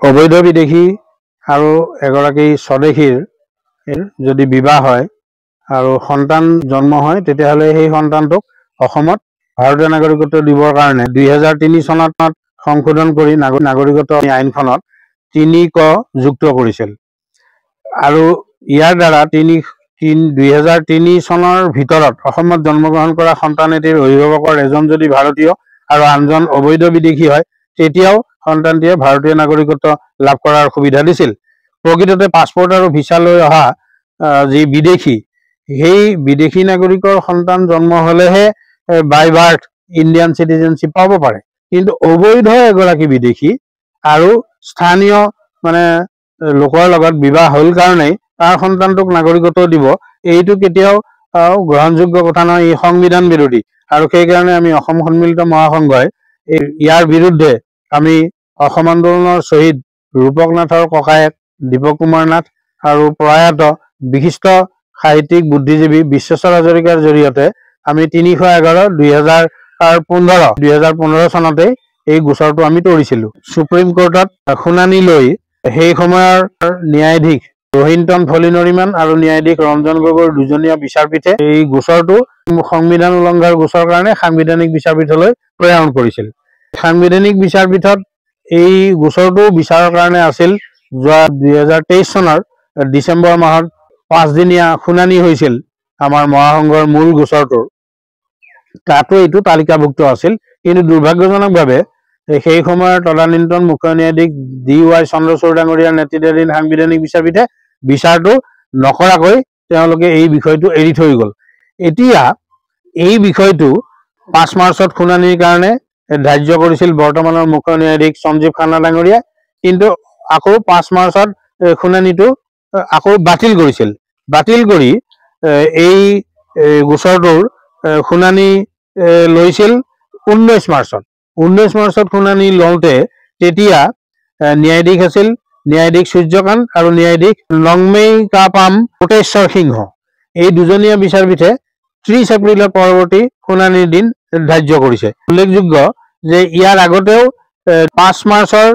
অবৈধ বিদেশী আৰু এগৰাকী স্বদেশীৰ যদি বিবাহ হয় আৰু সন্তান জন্ম হয় তেতিয়াহ'লে সেই সন্তানটোক অসমত ভাৰতীয় নাগৰিকত্ব দিবৰ কাৰণে 2003 চনত সংশোধন কৰি নাগৰিকত্ব আইনখনত 3 ক যুক্ত কৰিছিল আৰু ইয়াৰ দ্বাৰা 2003 চনৰ ভিতৰত অসমত জন্মগ্ৰহণ কৰা সন্তান এটিৰ অভিভাৱকৰ এজন যদি ভাৰতীয় আৰু আনজন অবৈধ বিদেশী হয় তেতিয়াও সন্তানটিয়ে ভাৰতীয় নাগৰিকত্ব লাভ কৰাৰ সুবিধা দিছিল। প্ৰকৃততে পাছপোৰ্ট আৰু ভিসা লৈ অহা যি বিদেশী সেই বিদেশী নাগৰিকৰ সন্তান জন্ম হলেহে বাই বাৰ্থ ইণ্ডিয়ান সিটিজেনশ্বিপ পাব পাৰে, কিন্তু অবৈধ এগৰাকী বিদেশী আৰু স্থানীয় মানে লোকৰ লগত বিবাহ হ'ল কাৰণেই তাৰ সন্তানটোক নাগৰিকত্ব দিব এইটো কেতিয়াও গ্ৰহণযোগ্য কথা নহয়, ই সংবিধান বিৰোধী আৰু সেইকাৰণে আমি অসম সন্মিলিত মহাসংঘই ইয়াৰ বিৰুদ্ধে আমি অসম আন্দোলনৰ শ্বহীদ ৰূপক নাথৰ ককায়েক দীপক কুমাৰ নাথ আৰু প্ৰয়াত বিশিষ্ট সাহিত্যিক বুদ্ধিজীৱী বিশ্বেশ্বৰ হাজৰিকাৰ জৰিয়তে আমি 311/2015 চনতে এই গোচৰটো আমি তৰিছিলো। সুপ্ৰিম কোৰ্টত শুনানি লৈ সেই সময়ৰ ন্যায়াধীশ ৰহিন্টন ফলিনৰিমান আৰু ন্যায়াধীশ ৰঞ্জন গগৈৰ দুজনীয়া বিচাৰপীঠে এই গোচৰটো সংবিধান উলংঘাৰ গোচৰ কাৰণে সাংবিধানিক বিচাৰপীঠলৈ প্ৰেৰণ কৰিছিল। সাংবিধানিক বিচাৰপীঠত এই গোচৰটো বিচাৰৰ কাৰণে আছিল যোৱা 2023 চনৰ ডিচেম্বৰ মাহত 5 দিনীয়া শুনানি হৈছিল আমাৰ মহাসংঘৰ মূল গোচৰটোৰ, তাতো এইটো তালিকাভুক্ত আছিল। কিন্তু দুৰ্ভাগ্যজনকভাৱে সেই সময়ৰ তদানীন্তন মুখ্য ন্যায়াধীশ DY চন্দ্ৰচূড় ডাঙৰীয়াৰ নেতৃত্বাধীন সাংবিধানিক বিচাৰপীঠে বিচাৰটো নকৰাকৈ তেওঁলোকে এই বিষয়টো এৰি থৈ গ'ল। এতিয়া এই বিষয়টো 5 মাৰ্চত শুনানিৰ কাৰণে ধাৰ্য কৰিছিল বৰ্তমানৰ মুখ্য ন্যায়াধীশ সঞ্জীৱ খান্না ডাঙৰীয়া, কিন্তু আকৌ 5 মাৰ্চত শুনানিটো আকৌ বাতিল কৰিছিল। বাতিল কৰি এই গোচৰটোৰ শুনানি লৈছিল 19 মাৰ্চত। 19 মাৰ্চত শুনানি লওঁতে তেতিয়া ন্যায়াধীশ আছিল ন্যায়াধীশ সূৰ্যকান্ত আৰু ন্যায়াধীশ লংমেইকাপাম কোটেশ্বৰ সিংহ। এই দুজনীয়া বিচাৰপীঠে 30 এপ্ৰিলত পৰৱৰ্তী শুনানিৰ দিন ধাৰ্য কৰিছে। উল্লেখযোগ্য যে ইয়াৰ আগতেও 5 মাৰ্চৰ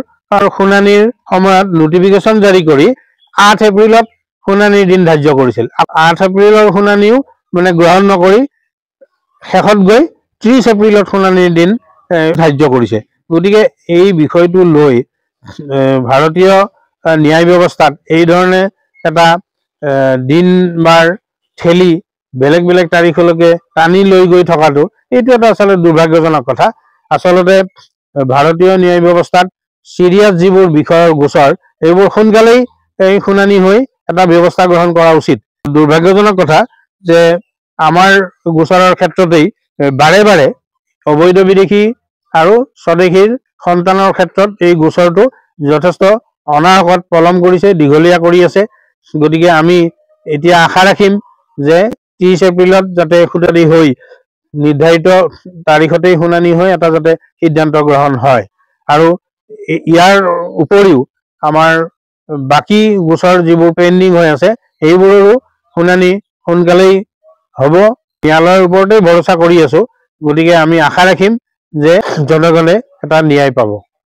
শুনানিৰ সময়ত নোটিফিকেশ্যন জাৰি কৰি 8 এপ্ৰিলত শুনানিৰ দিন ধাৰ্য কৰিছিল। 8 এপ্ৰিলৰ শুনানিও মানে গ্ৰহণ নকৰি শেষত গৈ 30 এপ্ৰিলত শুনানিৰ দিন ধাৰ্য কৰিছে। গতিকে এই বিষয়টো লৈ ভাৰতীয় ন্যায় ব্যৱস্থাত এই ধৰণে এটা দিন বাৰ ঠেলি বেলেগ বেলেগ তাৰিখলৈকে টানি লৈ গৈ থকাটো এইটো এটা আচলতে দুৰ্ভাগ্যজনক কথা। আচলতে ভাৰতীয় ন্যায় ব্যৱস্থাত সিৰিয়াছ যিবোৰ বিষয়ৰ গোচৰ এইবোৰ সোনকালেই এই শুনানি হৈ এটা ব্যৱস্থা গ্ৰহণ কৰা উচিত। দুৰ্ভাগ্যজনক কথা যে আমাৰ গোচৰৰ ক্ষেত্ৰতেই বাৰে বাৰে অবৈধ বিদেশী আৰু স্বদেশীৰ সন্তানৰ ক্ষেত্ৰত এই গোচৰটো যথেষ্ট অনাহকত পলম কৰিছে, দীঘলীয়া কৰি আছে। গতিকে আমি এতিয়া আশা ৰাখিম যে 30 এপ্ৰিলত যাতে শুনানি হৈ নিৰ্ধাৰিত তাৰিখতেই শুনানি হৈ এটা যাতে সিদ্ধান্ত গ্ৰহণ হয় আৰু ইয়াৰ উপৰিও আমাৰ বাকী গোচৰ যিবোৰ পেণ্ডিং হৈ আছে সেইবোৰৰো শুনানি সোনকালেই হ'ব। ন্যায়ালয়ৰ ওপৰতে ভৰসা কৰি আছো। গতিকে আমি আশা ৰাখিম যে জনগণে এটা ন্যায় পাব।